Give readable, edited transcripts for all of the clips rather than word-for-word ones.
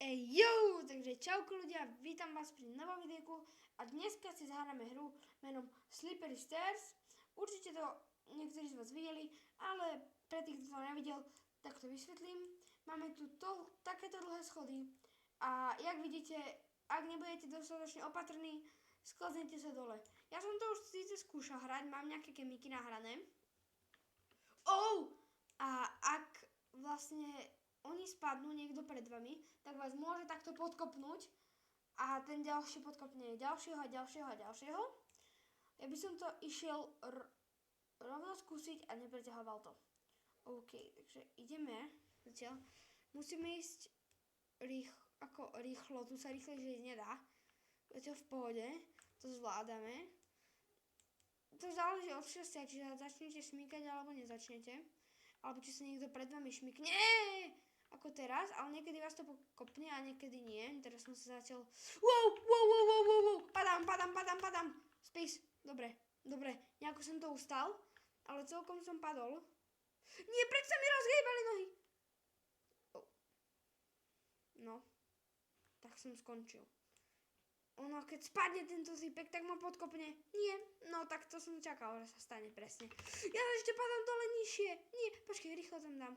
Jo, takže čauko ľudia, vítam vás pri novom videjku a dneska si zahráme hru menom Slippery Stairs. Určite to niektorí z vás videli, ale pre tých, kto to nevidel, tak to vysvetlím. Máme tu takéto dlhé schody a jak vidíte, ak nebudete dostatočne opatrní, sklznete sa dole. Ja som to už síce skúšal hrať, mám nejaké kemiky nahrané. A ak vlastne oni spadnú niekto pred vami, tak vás môže takto podkopnúť a ten ďalší podkopne ďalšieho a ďalšieho a ďalšieho. Ja by som to išiel rovno skúsiť a nepreťahoval to. OK, takže ideme. Zatiaľ musíme ísť rýchlo, tu sa rýchlejšie ísť nedá. Zatiaľ v pohode, to zvládame. To záleží od šťastia, či sa začnete šmýkať alebo nezačnete. Alebo či sa niekto pred vami šmykne, ako teraz, ale niekedy vás to kopne a niekedy nie. Teraz som sa zatiaľ... Wow, padám. Spís, dobre, nejako som to ustal, ale celkom som padol. Nie, prečo sa mi rozhýbali nohy? No, tak som skončil. Ono, keď spadne tento zípek, tak ma podkopne. Nie, no tak to som čakal, že sa stane presne. Ja ešte padám dole nižšie. Nie, počkej, rýchlo tam dám.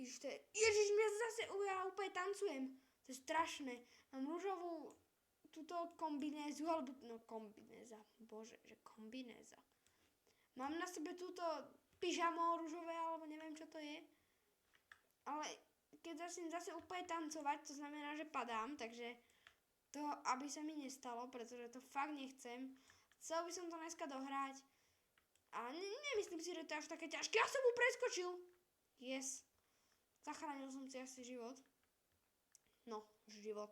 Ježiš, mňa zase ja úplne tancujem. To je strašné. Mám rúžovú túto kombinézu, alebo kombinéza. Bože, že kombinéza. Mám na sebe túto pyžamo rúžové, alebo neviem, čo to je. Ale keď začnem zase úplne tancovať, to znamená, že padám, takže to, aby sa mi nestalo, pretože to fakt nechcem. Chcel by som to dneska dohrať. A nemyslím si, že to je až také ťažké. Ja som mu preskočil. Yes. Zachránil som si asi život. No, život.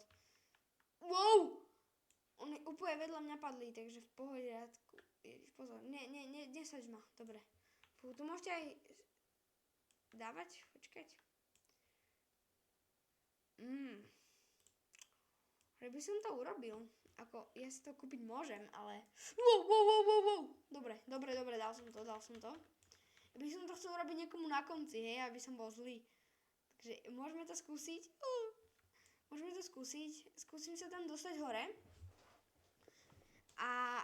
Wow! On je úplne vedľa mňa padlý, takže v pohodiadku. Ježiš, pozor. Nesaď ma. Dobre. Tu môžete aj dávať? Počkať. Že by som to urobil. Ako, ja si to kúpiť môžem, ale... Wow. Dobre, dal som to. Ja by som to chcel urobiť niekomu na konci, hej, aby som bol zlý. Takže môžeme to skúsiť. Skúsim sa tam dostať hore. A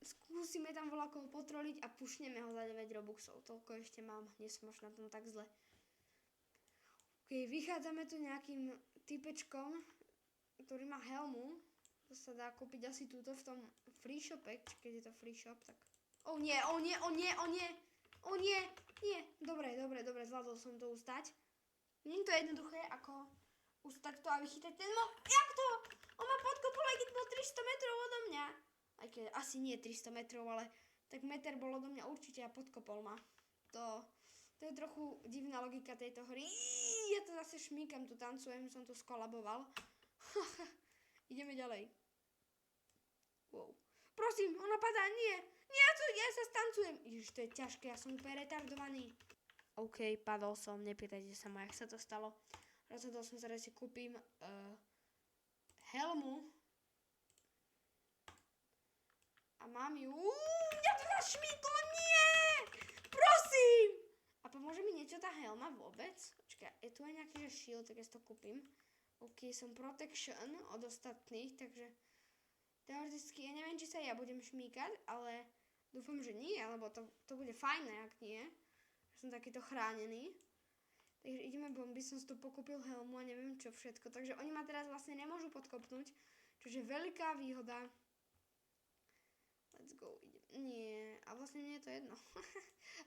skúsime tam voľakoho potroliť a pušneme ho za 9 robuxov. Toľko ešte mám, nie som až na tom tak zle. OK, vychádzame tu nejakým typečkom, ktorý má helmu. To sa dá kúpiť asi túto v tom free shope, keď je to free shop, tak... Nie. Dobre, zvládol som to ustať. Nie je to jednoduché, ako ustať to a vychytať ten Jak to? On ma podkopol, aj keď bol 300 metrov odo mňa. Aj keď asi nie 300 metrov, ale tak meter bol odo mňa určite a podkopol ma. To je trochu divná logika tejto hry. Ja to zase šmíkam, tu tancujem, som tu skolaboval. Ideme ďalej. Wow. Prosím, ona padá, nie, ja sa stancujem. Ježiš, to je ťažké, ja som úplne retardovaný. OK, padol som, nepýtajte sa ma, jak sa to stalo. Rozhodol som sa, že si kúpim helmu. A mám ju... Mňa to zašmýklo, nie! Prosím! A pomôže mi niečo tá helma vôbec? Počkaj, je tu aj nejaký shield, tak ja si to kúpim. OK, som protection od ostatných, takže teoreticky, ja neviem, či sa ja budem šmýkať, ale dúfam, že nie, lebo to bude fajné, ak nie. Som takýto chránený. Takže ideme bomby, som si tu pokúpil helmu a neviem čo všetko. Takže oni ma teraz vlastne nemôžu podkopnúť, čo je veľká výhoda. Let's go, idem. Nie, a vlastne nie je to jedno.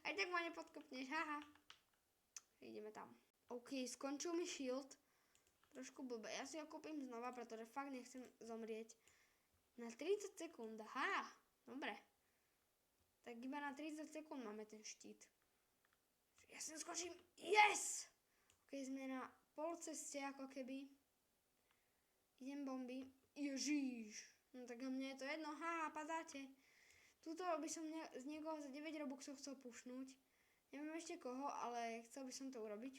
Aj tak ma nepodkopneš, haha. Ideme tam. OK, skončil mi shield. Trošku blbé. Ja si ho kúpim znova, pretože fakt nechcem zomrieť. Na 30 sekúnd, aha, dobre. Tak iba na 30 sekúnd máme ten štít. Ja si skočím, yes! Ok, sme na pol ceste, ako keby. Idem bomby. Ježiš. No tak a mne je to jedno, haha, padáte. Tuto by som z niekoho za 9 robuxov chcel pušnúť. Neviem ešte koho, ale chcel by som to urobiť.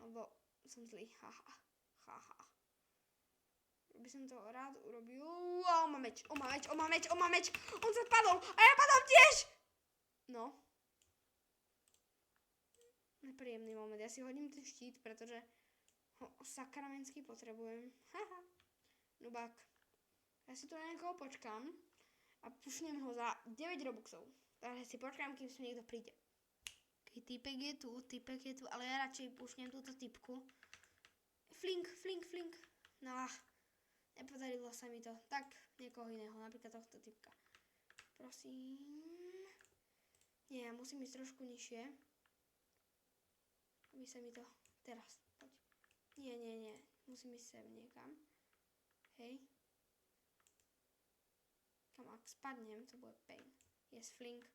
Lebo som zlý, haha. By som to rád urobil. O, má meč. On sa padol a ja padám tiež. No. Nepríjemný moment. Ja si hodím ten štít, pretože Sakramensky potrebujem. Haha. Nubák. Ja si tu na niekoho počkám a pušnem ho za 9 robuxov. Takže si počkám, kým si niekto príde. Týpek je tu, ale ja radšej pušnem túto typku. Flink. No, nepodarilo sa mi to. Tak, niekoho iného, napríklad tohto typka. Prosím. Nie, ja musím ísť trošku nižšie. Aby sa mi to... Teraz, poď. Nie. Musím ísť sem niekam. Hej. Kam ak spadnem, to bude pain. Yes, flink.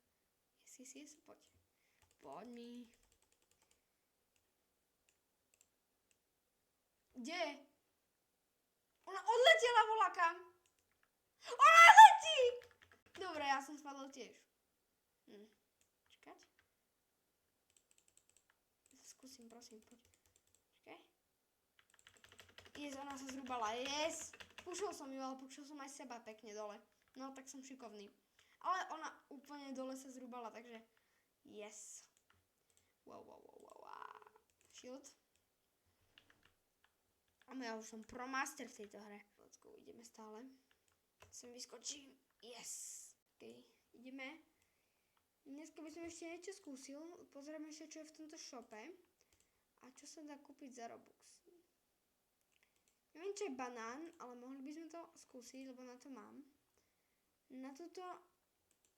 Yes, poď. Poď mi. Kde? Ona odletela volakam. Ona letí! Dobre, ja som spadol tiež. Čakať. Skúsim, prosím, poď. Čakaj. Yes, ona sa zrúbala, yes. Pušol som ju, ale pušol som aj seba pekne dole. No, tak som šikovný. Ale ona úplne dole sa zrúbala, takže yes. Wow. Shield. A ja už som pro master v tejto hre. Let's go, ideme stále. Sem vyskočím. Yes. OK, ideme. Dneska by som ešte niečo skúsil. Pozrieme ešte, čo je v tomto shope. A čo sa dá kúpiť za Robux. Neviem, čo je banán, ale mohli by sme to skúsiť, lebo na to mám. Na toto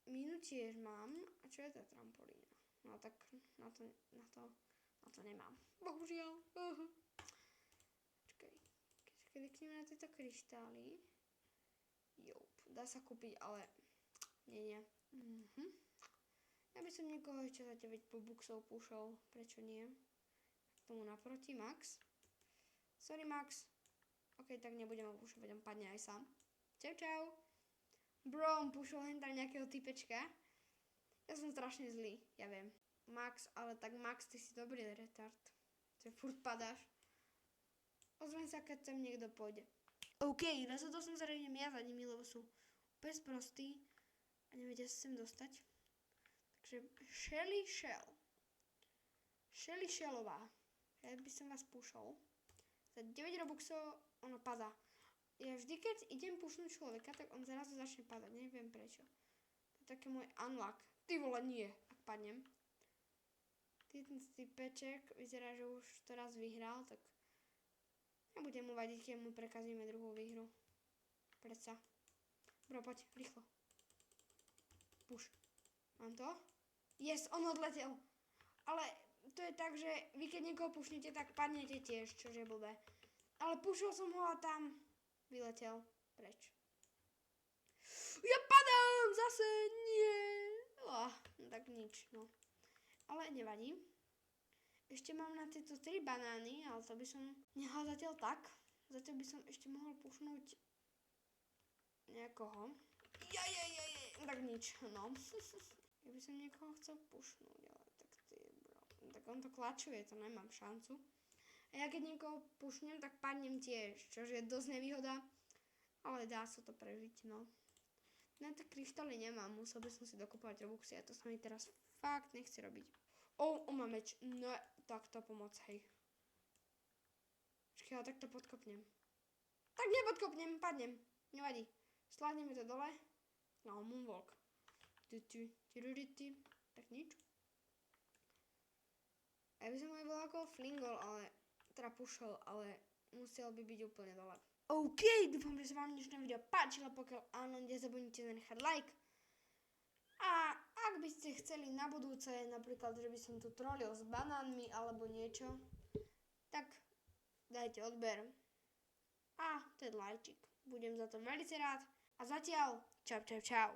mínu tiež mám. A čo je tá trampolína? No tak na to nemám. Bohužiaľ. Čakaj. Keď klikneme na tieto kryštály. Dá sa kúpiť, ale nie. Ja by som niekoho ešte za 9 bobuxov pušol. Prečo nie? K tomu naproti Max. Sorry Max. OK, tak nebudem ho pušovať, on padne aj sám. Čau. Bro, on pušol len tam nejakého typečka. Ja som strašne zlý, ja viem. Max, ale tak Max, ty si dobrý retard. Že furt padáš. Ozvem sa, keď sem niekto pôjde. OK, rozhodol som sa, že idem ja za nimi, lebo sú úplne sprostí a nevedia sa sem dostať. Takže Shelly Shellová. Ja by som vás pušol. Za 9 robuxov ona padá. Ja vždy, keď idem pušnúť človeka, tak on zrazu začne padať. Neviem prečo. To je taký môj unlock. Ty vole, nie, ak padnem. Ten typeček vyzerá, že už to raz vyhral, tak nebudem mu vadiť, keď mu prekazíme druhú výhru. Predsa. Bro, poď, rýchlo. Puš. Mám to? Yes, on odletel. Ale to je tak, že vy keď niekoho pušnete, tak padnete tiež, čože je blbé. Ale pušol som ho a tam vyletel preč. Ja padám zase, nie. No tak nič, no. Ale nevadí. Ešte mám na tieto 3 banány, ale to by som nehal zatiaľ tak. Zatiaľ by som ešte mohol pušnúť niekoho. Tak nič, no. Ja by som niekoho chcel pušnúť, ale tak ty, bro. Tak on to klačuje, to nemám šancu. A ja keď niekoho pušnem, tak padnem tiež, čože je dosť nevýhoda. Ale dá sa to prežiť, no. Na tie kryštály nemám, musel by som si dokúpovať robuxy a to sa mi teraz fakt nechce robiť. On má meč, no tak to pomoc, hej. Počkej, ale tak to podkopnem. Tak nepodkopnem, padnem, nevadí. Sládneme to dole. No, moonwalk. Tak nič. A ja by som aj bol ako flingol, ale teda pušol, ale musel by byť úplne dole. OK, dúfam, že sa vám dnešné video páčilo, pokiaľ áno, nezabudnite zanechať like. A ak by ste chceli na budúce, napríklad, že by som tu trolil s banánmi alebo niečo, tak dajte odber. A ten lajčik. Budem za to veľmi rád. A zatiaľ, čau.